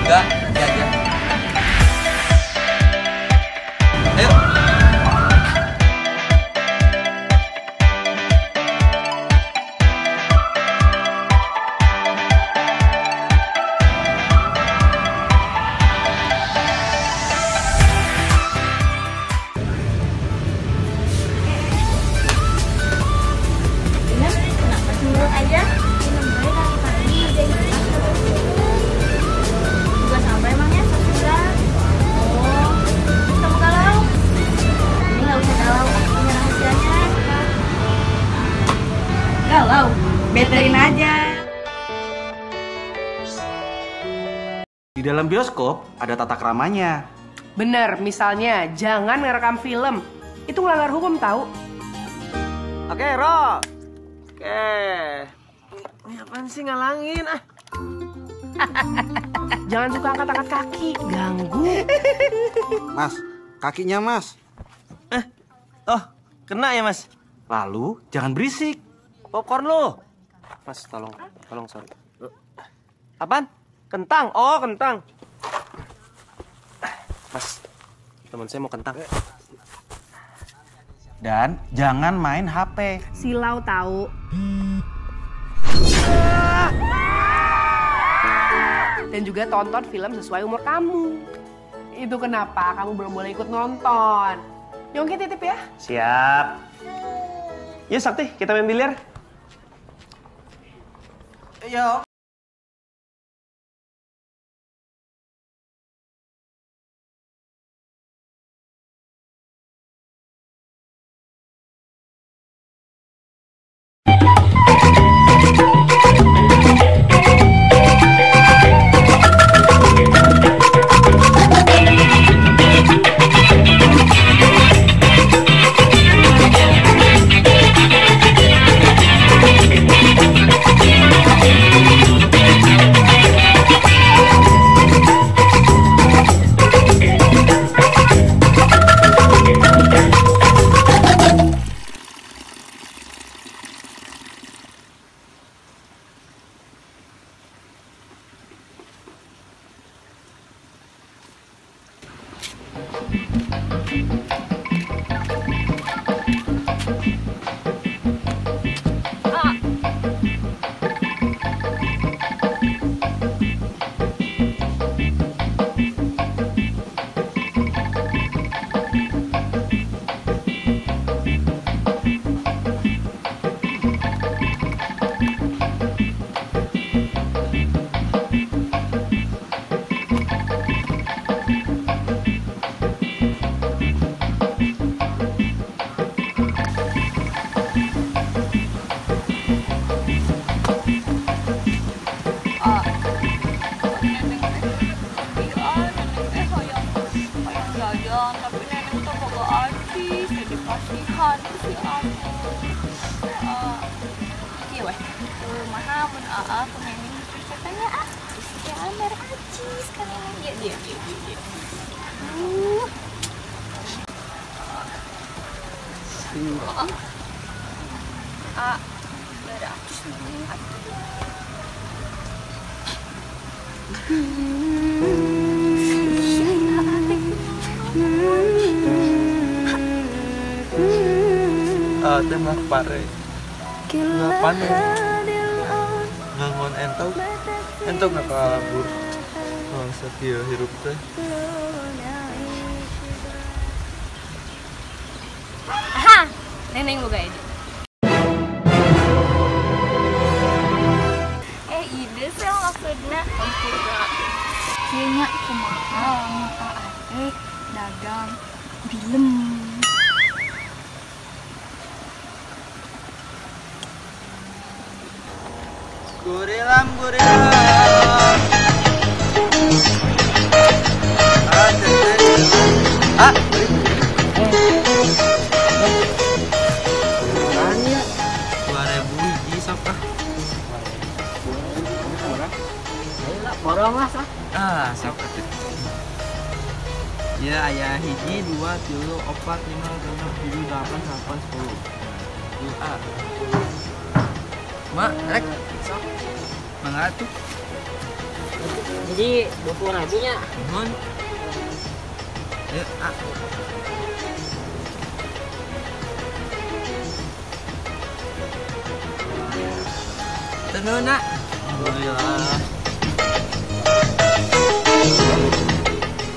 enggak, nanti aja. Ayo. Kenapa cemberut aja? Juga sampai emangnya sebulan. Oh, terus kamu galau? Ini nggak usah galau, aku punya rahasianya. Galau, beterin aja. Di dalam bioskop ada tata keramanya. Bener, misalnya jangan ngerekam film. Itu melanggar hukum tahu. Oke, Ro. Oke. Ini apaan sih ngalangin? Jangan suka angkat-angkat kaki, ganggu. Mas, kakinya mas. Oh, kena ya, Mas? Lalu jangan berisik. Popcorn lo. Mas, tolong, sorry. Apaan? Kentang. Oh, kentang. Mas, teman saya mau kentang. Dan jangan main HP. Silau tahu. Dan juga tonton film sesuai umur kamu. Itu kenapa kamu belum boleh ikut nonton. Yongki titip ya. Siap. Yuk, Sakti, kita main biliar. Yo. Tapi nenek tuh boga artis, jadi kasihan si ampun. Iya weh, kumaha mun aku nenek katanya si Amer acis kan ini dia. Ada acis nenek. Teh mah pare. Ngapan ya? Ngangon entog nggak kalabur. Bangsa kieu hirup teh. Aha, neneng boga ide. Ide sel maksudna. Kayaknya kumaha mata dagang film. Gurilam. Tanya 2.000 hiji sok ah. Borong lah, Sah. Sok atuh. Ya, aya hiji, 2, 3, 4, 5, 6, 7, 8, 9, 10. Mak, rek. Sok. Mangga tuh. Jadi 20.000 nya. Mohon. Ayo, ah. Tenun, nak. Alhamdulillah.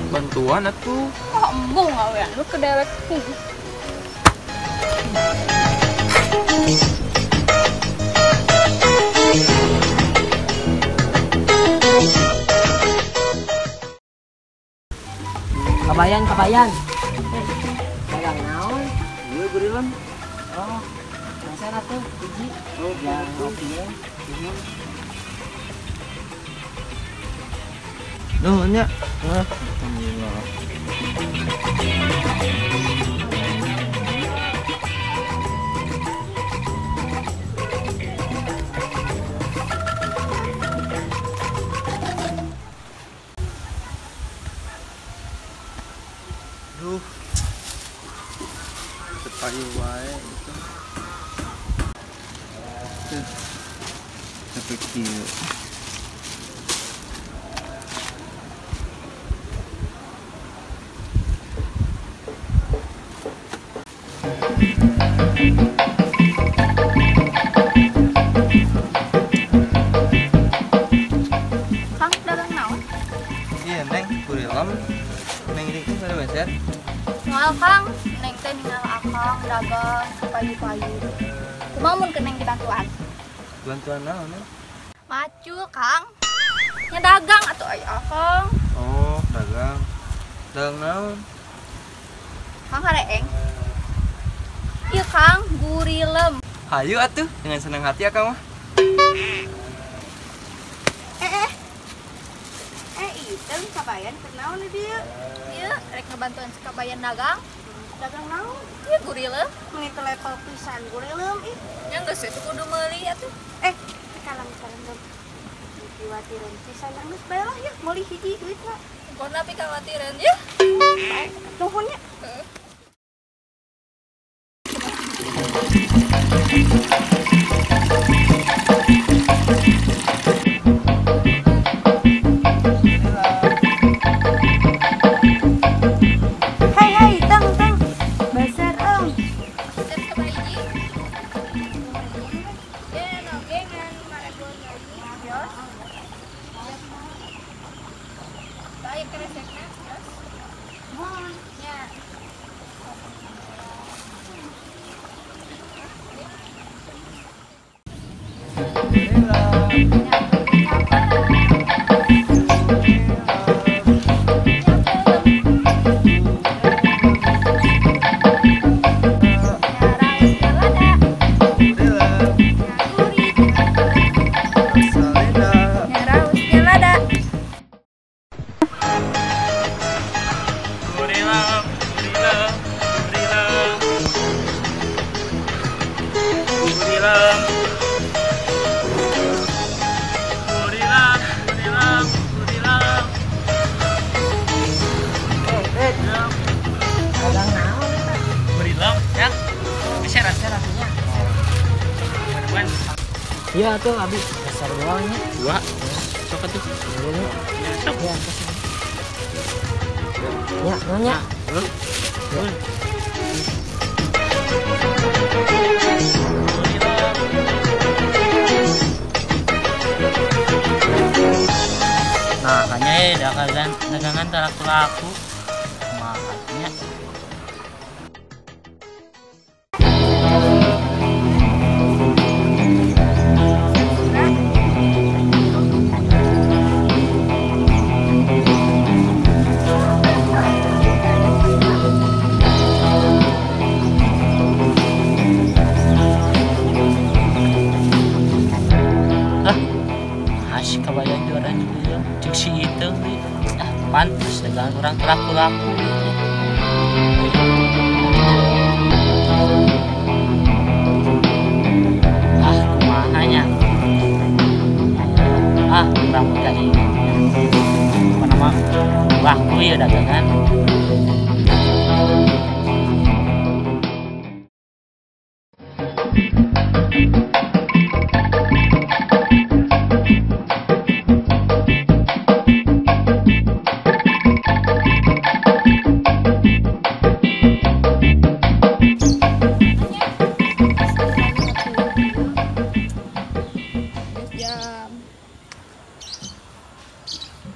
Bantuan atuh. Oh, embung awean lu kedewek. Kabayan. Dagang naon? Ieu geureulem. Oh. Rasa atuh hiji. Oh, biar ngopi ya. Nuhun nya. Alhamdulillah. Duh. Tepayu wae gitu. Tuh. Capek kieu. Kang dagang naon? Iya, Neng, kurilem. Neng itu ada beser. Soal Kang, Neng teh ninggal akang dagang payu-payu. Kumaha mun ke Neng dibantuan? Bantuan naon, Neng? Macu, Kang. Nya dagang atuh aya akang. Oh, dagang. Dagang naon? Kang hareeng. Ieu Kang, gurilem. Hayu atuh, dengan senang hati ya kamu. Ieu kabayan keur naon dieu? Ieu rek ngebantuan si kabayan dagang. Dagang naon? Ieu gurilem. Mun teu level pisan gurilem ih. Nya geus itu kudu meuli atuh. Sekarang dong. Diwatiran pisan geus bae lah ya, meuli hiji duitna. Pokona tapi khawatiran ya. Nuhun nya. Hai, tang. Basar, Om. Basar ke bayi. Ya, nogengan, marebon lagi. Yos. Baik kresekna, yos. Ya. Dagang naon? Berilem, ya. Syarat syaratnya. Gimana, Iya tuh habis dasar doangnya. Dua. Sok atuh. Dulu. Ya, sok. Ya, ya, nanya. Nah, kayaknya dagangan laku-laku. Makanya kabayan juara juga cek si itu pantas dagangan orang laku-laku kumahanya kurang mudah ini apa nama laku ya dagangan.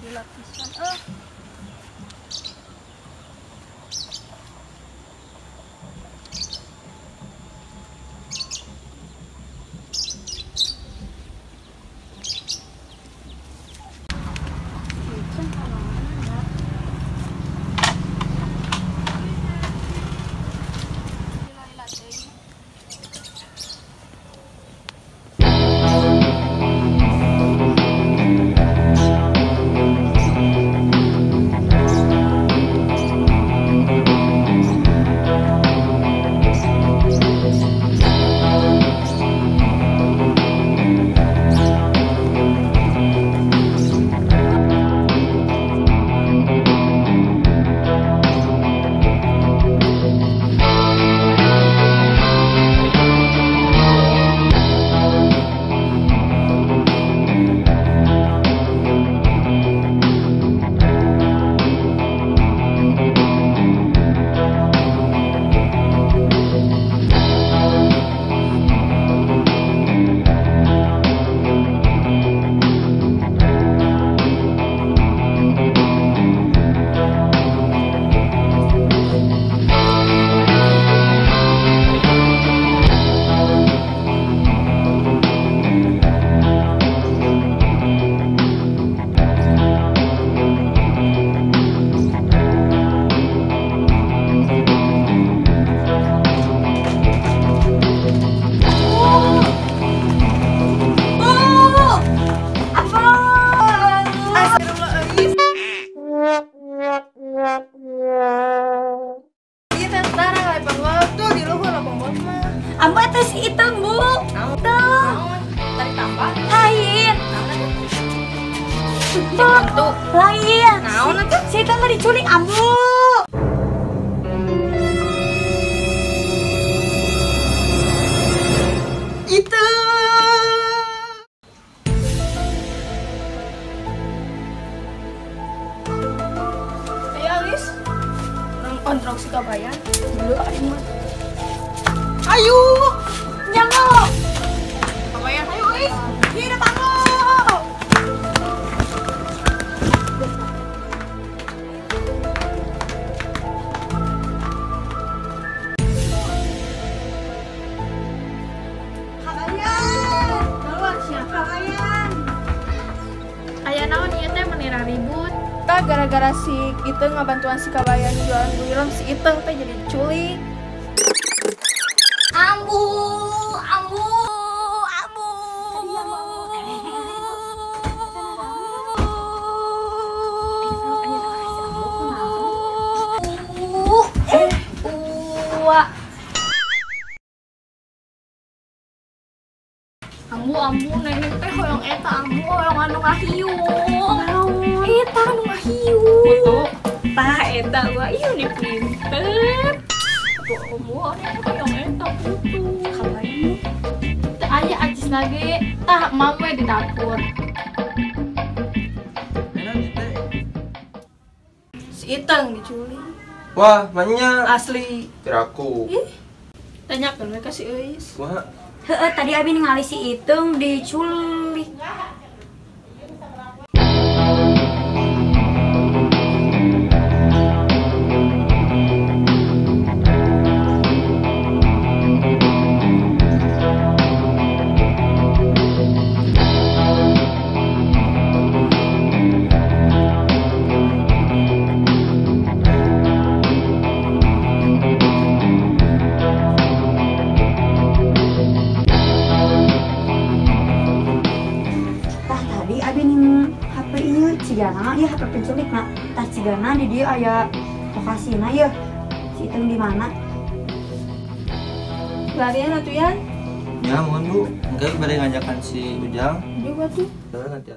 Gila pisan Ambu atas hitam, Bu. Tuh. Tarik tambah. Lain. Tuh, lain. Naon atuh? Si hitam tadi diculik, Ambu. Itu. Ayo Alis. Nang kontrol si kabayan. Dulu aing mah. Ayo. Jangan. Kabayan ayo Alis. Hidup aku. Kabayan. Keluar siapa kabayan? Aya naon ieu teh menira ribut. Tah gara-gara si itu ngabantuan si kabayan jualan guyulem si Iteng teh jadi diculik. Ambu, ambu, ambu. Ambu neneng teh hoyong eta ambu hoyong anu ngahiung. Eta anu ngahiung. Foto. Tah eta gua ieu ni pinter. Tuh ambu hoyong eta putu. Kabayan. Teu aya acis lagi. Tah mam we di dapur. Si Iteng diculik. Wah, banyak. Asli. Kiraku. Tanyakeun we ka si Euis. Wah, Heeh, tadi abi ningali si Iteng diculik. Cigana ya HP penculik nak tas cigana di dia aya lokasina ya si Iteng di mana Larian atuh Yan. ya mohon Bu. Enggak pada ngajakan si Ujang. Juga tuh. Nanti.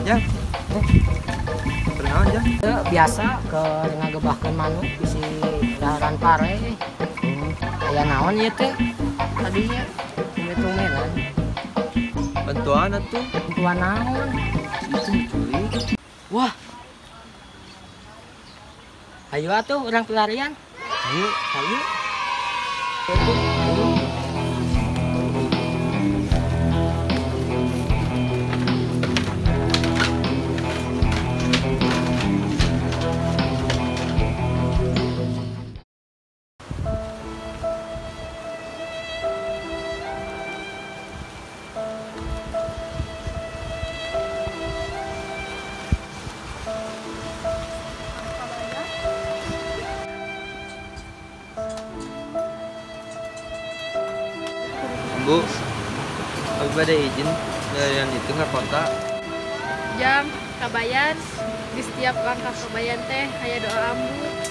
Ya. Pernaon ya? Biasa ke ngagebahkeun manuk bisi daharan pare. Aya naon ieu teh? Tadinya tumet-tumetan. Bantuan atuh. Bantuan naon? Itu diculik. Wah, Ayo atuh orang pelarian. Ayo. Ayo. Bu, aku ada izin pelarian itu nggak kota. Jam kabayan di setiap langkah kabayan teh aya doa ambu.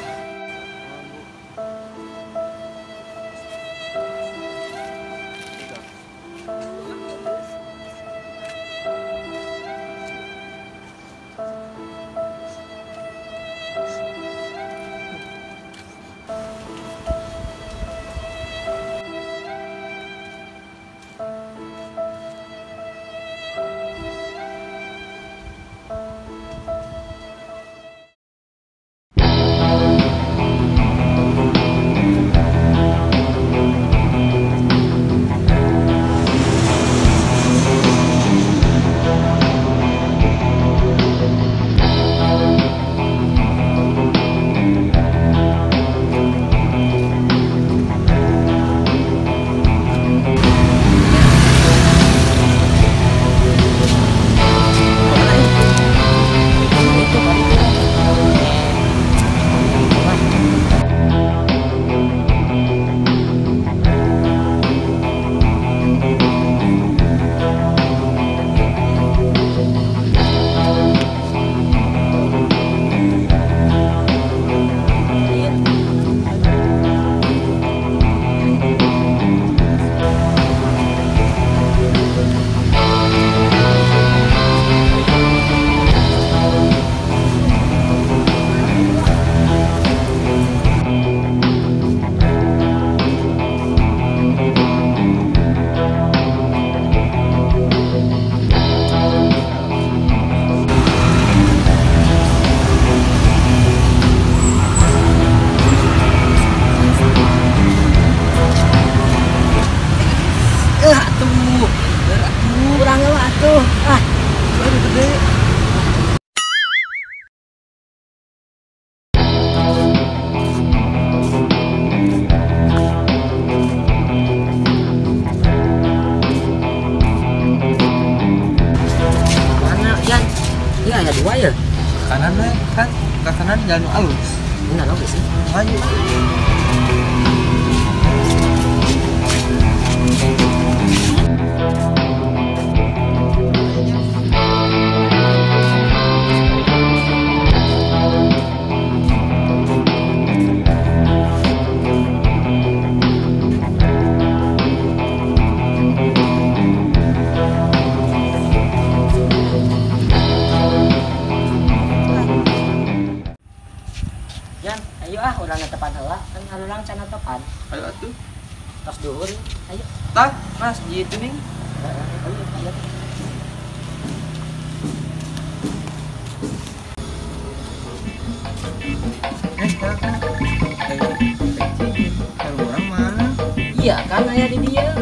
Iya ada dua ya. Kanan kan, ke kanan jalan alus. Enggak tahu sih. Maju. Jan, ayo urang tepan heula, kan harulang can tepan. Ayo atuh. Tos duhur, ayo. Tah, Mas, gitu nih. Ayo. Kakak. Kalau orang mana? Iya kan aya di dia.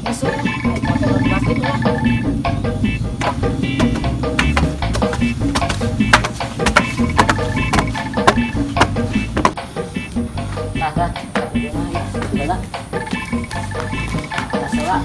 Masuk. Pakai plastik lah. Tah. Gila. Masalah.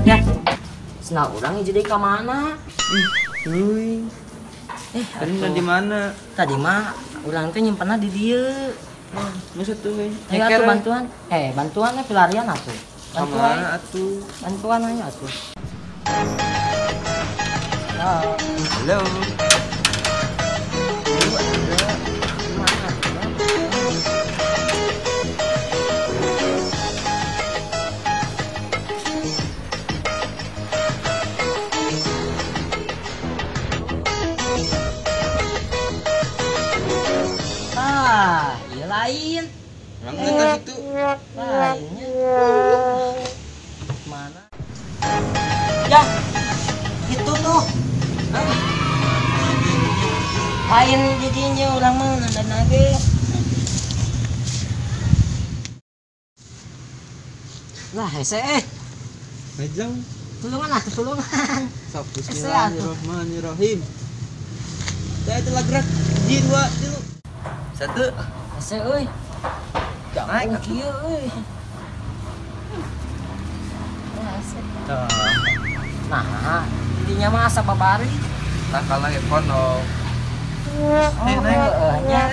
Ya. Senang orang jadi ke mana? Uy, tadi di mana? Tadi mah orang teh nyimpenna di dieu. Maksud tuh, Ayo atuh bantuan. Bantuan pelarian atuh. Bantuan. Kemana atuh? Bantuan aja atuh. Halo. Iya lain. Orang ke situ. Lainnya. Mana? Ya. Itu tuh. Lain jadinya orang mah nandan lagi. Lah, hese Majang. tulungan. Sok bismillahirrahmanirrahim. Saya telah gerak. Di 2 dulu. 1. Hese euy. Naik. Kieu euy. Nah, intinya mah asa babari. Tak kalah ekono. Naik. Nya.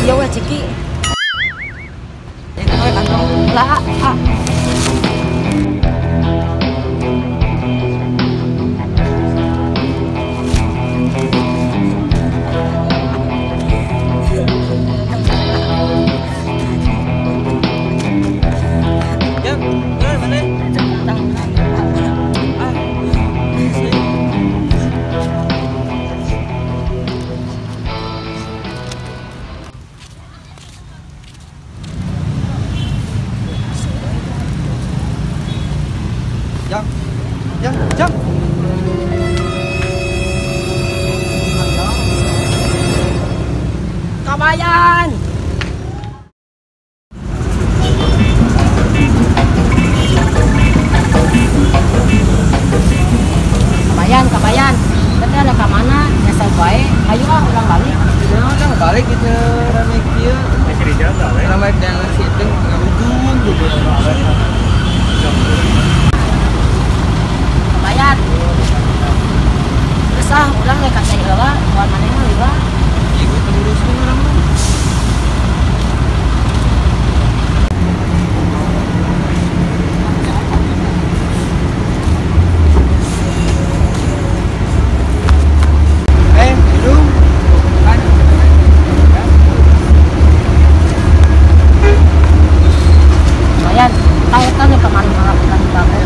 Iya weh ciki. Lah. Jam. Kabayan. Kabayan. Tapi ada ke mana? Nyesel bae. Ayo ulang balik. Ya udah balik gitu rame kieu. Rame dan situ ngabujung gitu. Kabayan. Terus ulang dekat saya heula, buat maneh mah heula. Ibu teruruskeun urang mah. Kabayan, tahu kan kemarin melakukan banget.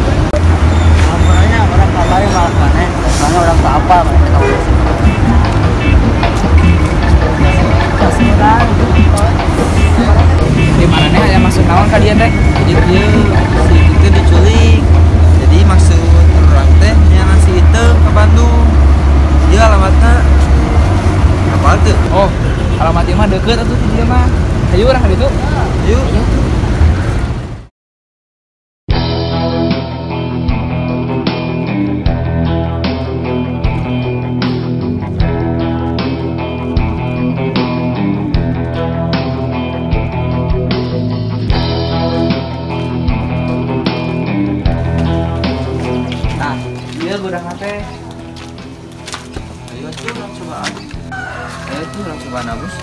Sebenarnya orang kabarin malah panen, soalnya orang apa mereka tahu di sini. Di mananya hanya maksud naon ka dieu teh? Jadi dia si itu diculik. Jadi maksud orang teh nya si itu ke Bandung. Dia alamatnya apa tuh? Oh, alamatnya mah deket atuh di dieu mah. Ayo urang ka ditu. Ayo. Orang Cibana bos.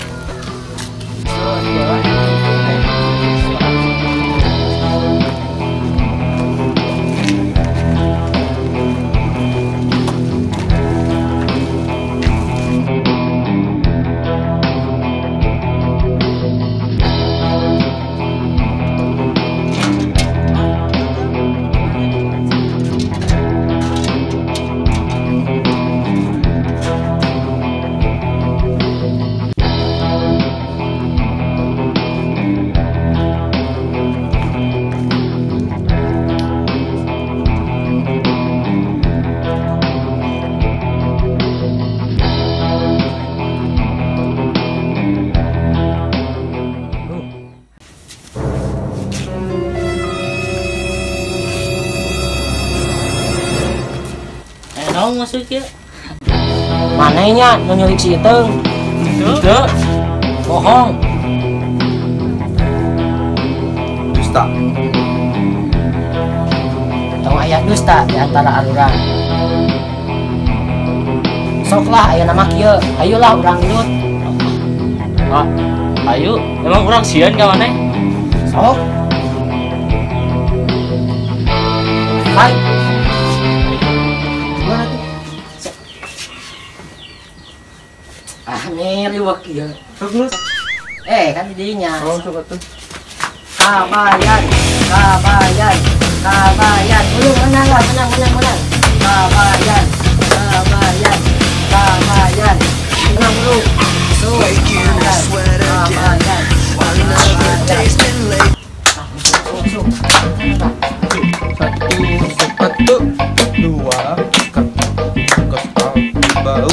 Naon maksud ya? Manehnya nyulik si Iteng. Itu Bohong. Dusta. Tong aya dusta di antara arurang. Soklah aya nama kieu. Ayolah urang gelut. ah, ayo, emang kurang sieun ka maneh? Sok. Hai. Ngeriwak ya. Terus. Kan didinya. Oh, sok atuh. Kabayan. Dulu menang lah, menang. Kabayan. Menang dulu. Kabayan. Satu, dua, kos bau,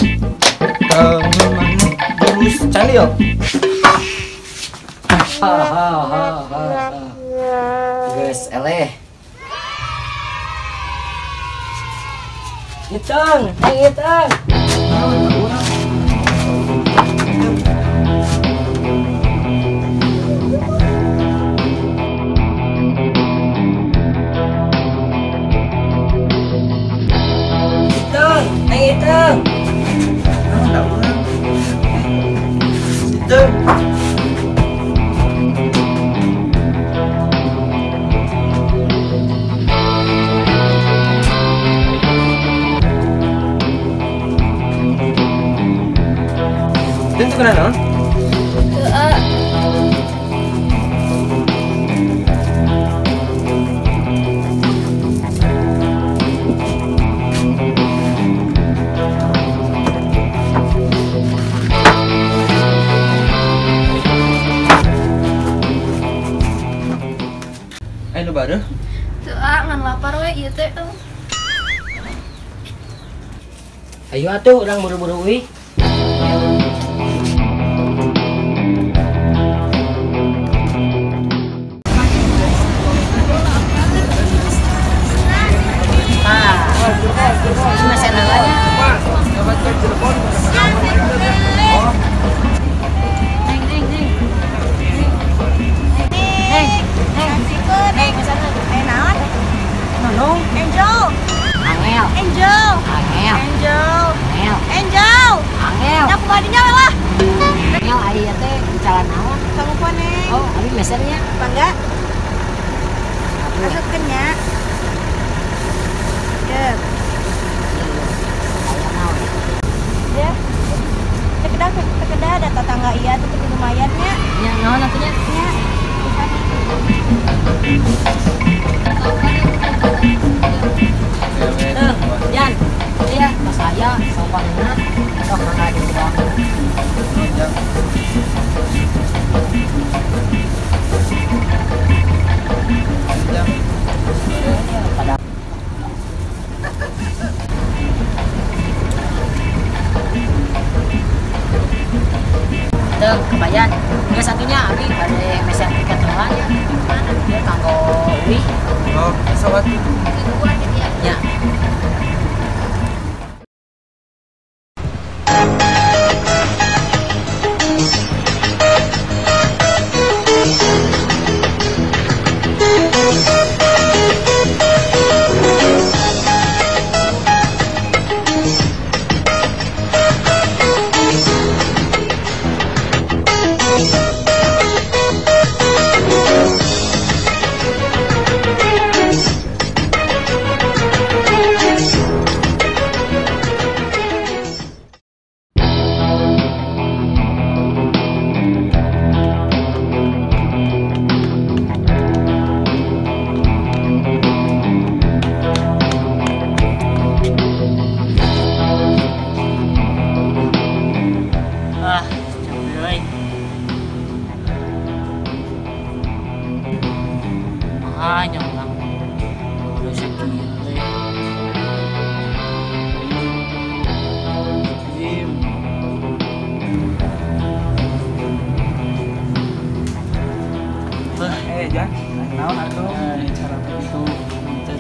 terus candi yo. Geus eleh. Iteng. Iteng. Ada orang. Situ. Tentu kena non? Ayo baru. Teu ngan lapar we ieu teh. Ayo atuh urang buru-buru euy. Masih nanganya. Mesennya bangga masukkan ya ya tekedah ada tetangga iya tuh lumayannya ya naon atunya ya Jan iya pas saya sopannya sok mangga di bawah Tuh, kebayan. Enggak satunya, Abi ada mesin tiket doang ya. Mana dia kanggo Wi. Oh, pesawat. Itu aja dia. Ya.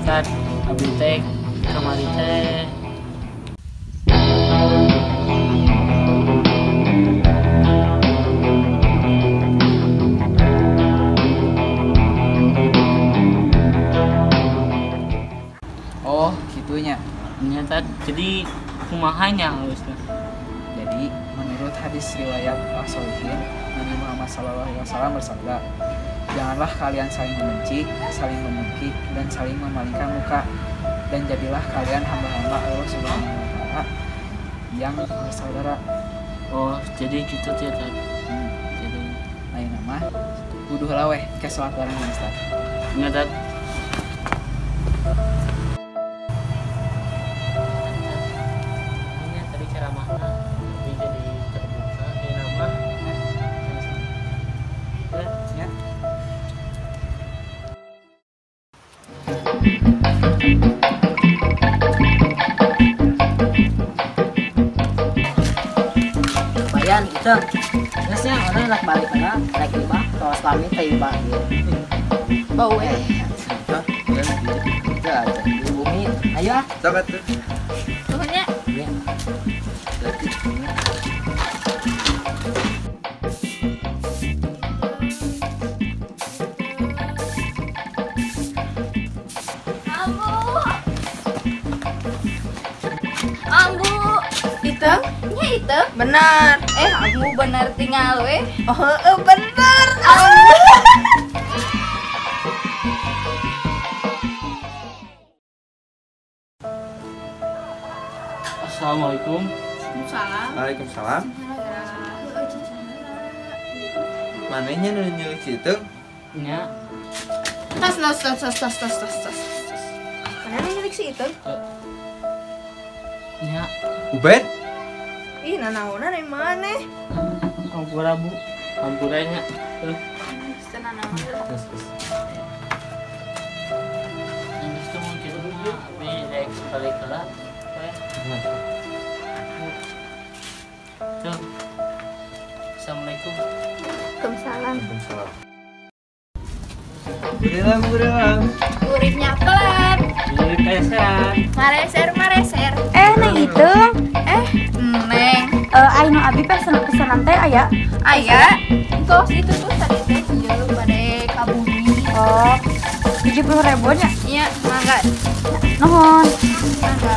Ustad, abdi teh kamari teh Oh, gitunya. ternyata jadi kumahanya Ustad. Jadi menurut hadis riwayat As-Solihin, Nabi Muhammad SAW bersabda, janganlah kalian saling membenci, saling memungkir, dan saling memalingkan muka, dan jadilah kalian hamba-hamba Allah Subhanahu wa Ta'ala yang bersaudara. Oh, jadi gitu teh. Jadi Lain nama, kudu heula weh ke salat bareng Ustaz. nyatat ini tadi ceramahnya tapi jadi terbuka di nama Ya. Bayan itu biasanya orang nak balik karena naik lima kalau selami teh lima gitu. Bau Itu aja di bumi. Ayo ah. Coba tuh. Tuhnya Ya. Berarti ini. Ambu. Itu Nya itu. benar. Ambu bener tinggal weh. Oh, benar. Assalamualaikum. Waalaikumsalam. Manehnya nu nyulik situ? Nya Tas. Mana nyulik si itu? nya Ubed? Ih, nanaona dari mana? ampura Bu. Ampuranya. Ini tuh mungkin tapi dek balik kala. Tuh. Assalamualaikum. Waalaikumsalam. Gurilang. Uripnya pelan. Ini pesan. Mareser. Nah itu Neng. Aino abi pesanan teh aya. Aya. Kos itu tuh tadi teh ieu bade kabumi. Oh, 70.000 nya. Iya, mangga. Nuhun. Mangga.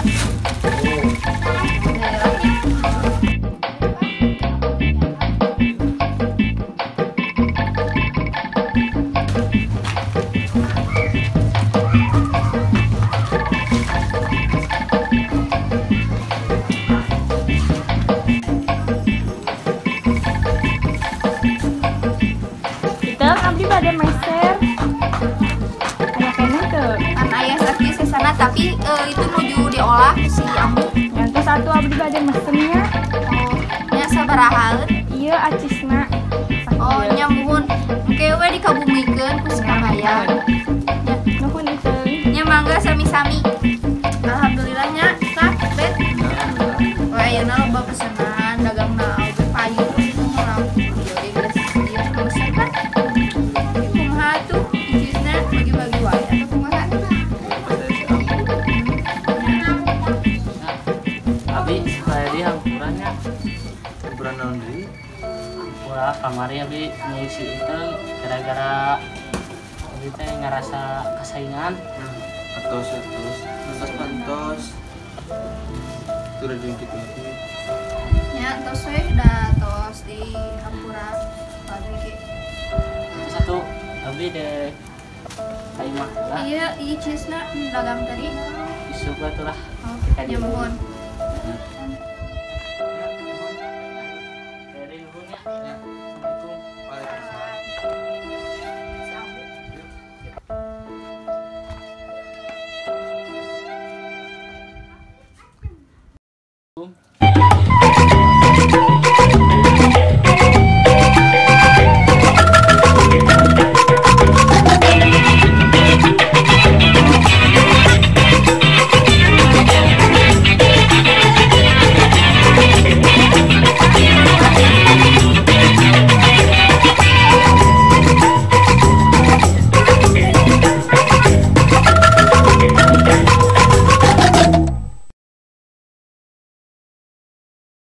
Kita abdi bade meser. Aya keneh teu. Kan aya sakit sesana tapi itu nuju diolah si ambu. Yang ke satu abdi bade mesennya. Oh, nya sabaraha? Iya acisna. Oh, nya muhun. Engke we dikabumikeun ku sakabaya. Nuhun itu. Nya mangga sami-sami. Alhamdulillah nya Kak, Bet. Wah, ayeuna loba pesanan dagangna oge payu itu murah. Ieu geus ieu pesan kan. Kumaha tuh icisna bagi-bagi wae atau kumaha? Abi supaya dia hampurannya. Ukuran naon deui? Hampura kamari abi ngisi itu gara-gara abi teh ngerasa kesaingan. Atos. Pantos. Turun jeung kitu. Nya tos we da tos di hampura pabrik. Satu abi deh kaimah lah Iya, icisna dagang tadi. isu tuh lah. Oh, nya muhun. Dari nuhunnya.